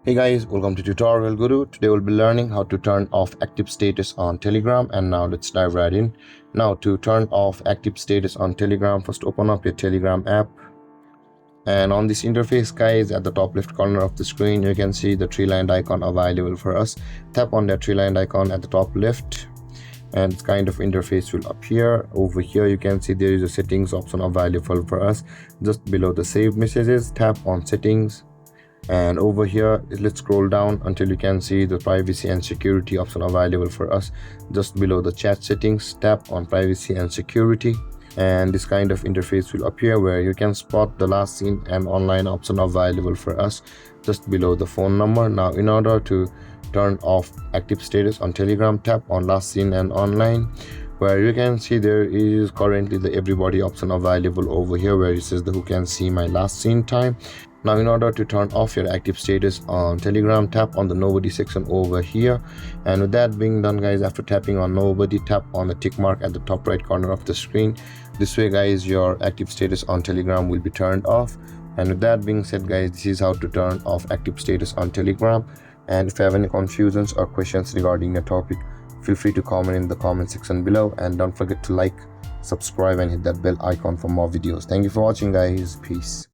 Hey guys, welcome to Tutorial Guru. Today we'll be learning how to turn off active status on Telegram, and now let's dive right in. Now to turn off active status on Telegram, first open up your Telegram app, and on this interface guys, at the top left corner of the screen you can see the three-lined icon available for us. Tap on that three-lined icon at the top left and this kind of interface will appear. Over here you can see there is a settings option available for us. Just below the saved messages, tap on settings, and over here let's scroll down until you can see the privacy and security option available for us. Just below the chat settings, tap on privacy and security, and this kind of interface will appear where you can spot the last seen and online option available for us just below the phone number. Now in order to turn off active status on Telegram, tap on last seen and online, where you can see there is currently the everybody option available over here where it says the who can see my last seen time. Now in order to turn off your active status on Telegram, tap on the nobody section over here, and with that being done guys, after tapping on nobody, tap on the tick mark at the top right corner of the screen. This way guys, your active status on Telegram will be turned off. And with that being said guys, this is how to turn off active status on Telegram. And if you have any confusions or questions regarding the topic, feel free to comment in the comment section below, and don't forget to like, subscribe and hit that bell icon for more videos. Thank you for watching guys. Peace.